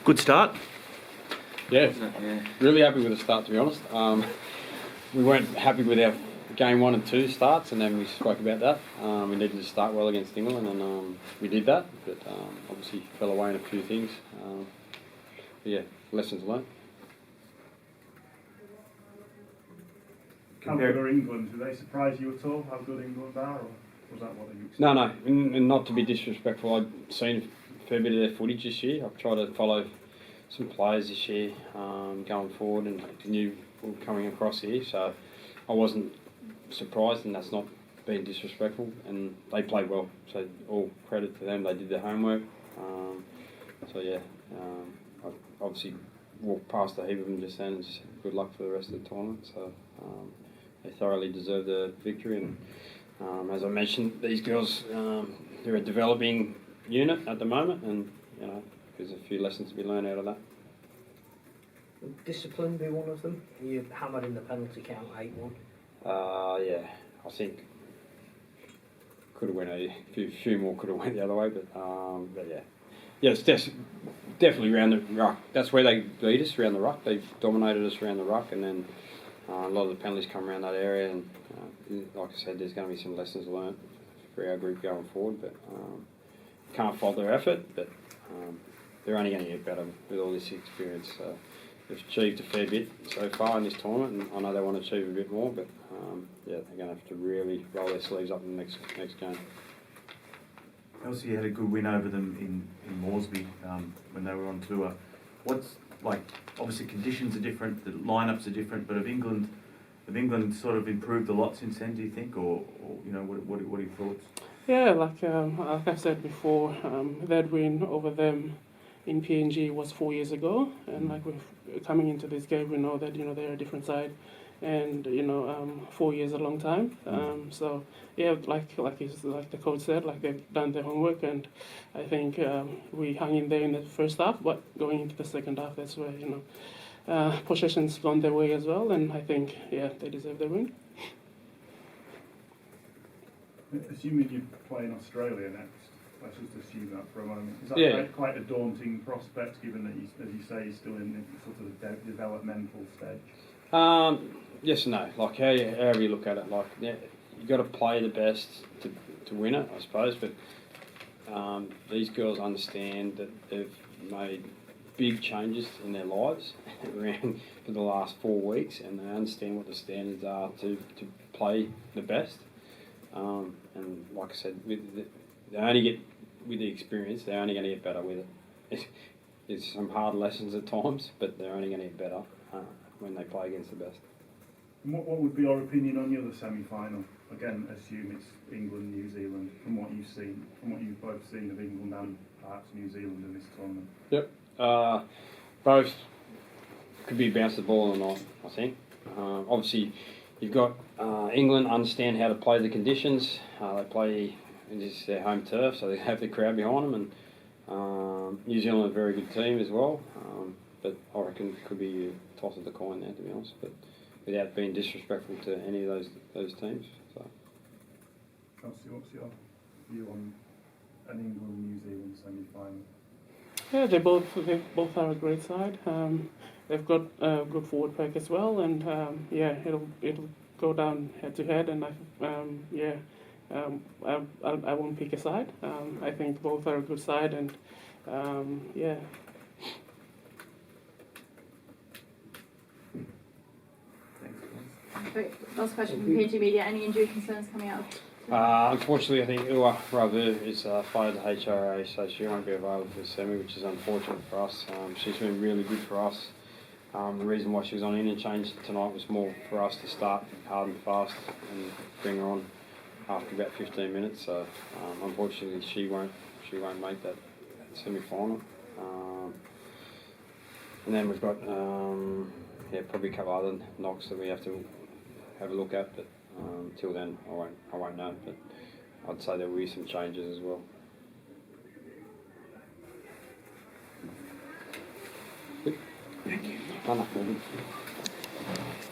Good start. Yeah, really happy with the start, to be honest. We weren't happy with our game 1 and 2 starts, and then we spoke about that. We needed to start well against England, and we did that, but obviously fell away in a few things. Yeah, lessons learned. How good are England? Do they surprise you at all, how good England are, or was that what you expected? No, and not to be disrespectful, I've seen a fair bit of their footage this year. I've tried to follow some players this year going forward, and new coming across here, so I wasn't surprised, and that's not being disrespectful, and they played well, so all credit to them. They did their homework. So yeah, I obviously walked past a heap of them just then, and just good luck for the rest of the tournament. So they thoroughly deserve the victory, and as I mentioned, these girls, they're a developing unit at the moment, and you know, there's a few lessons to be learned out of that. Discipline be one of them. You hammered in the penalty count 8-1. Yeah, I think could have went a few more could have went the other way, but yeah, it's definitely around the ruck. That's where they beat us, around the ruck. They dominated us around the ruck, and then a lot of the penalties come around that area. And like I said, there's going to be some lessons learned for our group going forward, but can't fault their effort. But they're only going to get better with all this experience. So they've achieved a fair bit so far in this tournament, and I know they want to achieve a bit more, but yeah, they're going to have to really roll their sleeves up in the next game. Elsie had a good win over them in Moresby when they were on tour. What's like? Obviously, conditions are different, the lineups are different, but have England sort of improved a lot since then? Do you think, or you know, what are your thoughts? Yeah, like I said before, that win over them in PNG was 4 years ago, and like we're coming into this game, we know that they're a different side, and 4 years is a long time. So yeah, like the coach said, like they've done their homework, and I think we hung in there in the first half, but going into the second half, that's where possessions gone their way as well, and I think they deserve the win. Assuming you play in Australia next, let's just assume that for a moment. Is that quite a daunting prospect, given that, as you say, you're still in sort of the developmental stage? Yes and no. Like however you look at it, like you got to play the best to win it, I suppose. But these girls understand that they've made big changes in their lives around for the last 4 weeks, and they understand what the standards are to play the best. And like I said, they only get with the experience. They're only going to get better with it. It's some hard lessons at times, but they're only going to get better when they play against the best. And what would be your opinion on the other semi-final? Again, assume it's England, New Zealand. From what you've both seen of England and perhaps New Zealand in this tournament. Yep. Both could be bounce the ball or not, I think. Obviously, you've got England understand how to play the conditions. They play, this is their home turf, so they have the crowd behind them. And New Zealand are a very good team as well. But I reckon it could be a toss of the coin there, to be honest. But without being disrespectful to any of those teams. So. Elsie, what's your view on an England-New Zealand semi-final? Yeah, they both are a great side. They've got a good forward pack as well, and it'll go down head to head, and I won't pick a side. I think both are a good side, and Great. Last question from PNG Media. Any injury concerns coming out? Unfortunately, I think Ua Ravu is fired the HRA, so she won't be available for the semi, which is unfortunate for us. She's been really good for us. The reason why she was on interchange tonight was more for us to start hard and fast and bring her on after about 15 minutes. So unfortunately, she won't make that semi-final. And then we've got probably a couple other knocks that we have to have a look at, but till then I won't know. But I'd say there will be some changes as well. Thank you.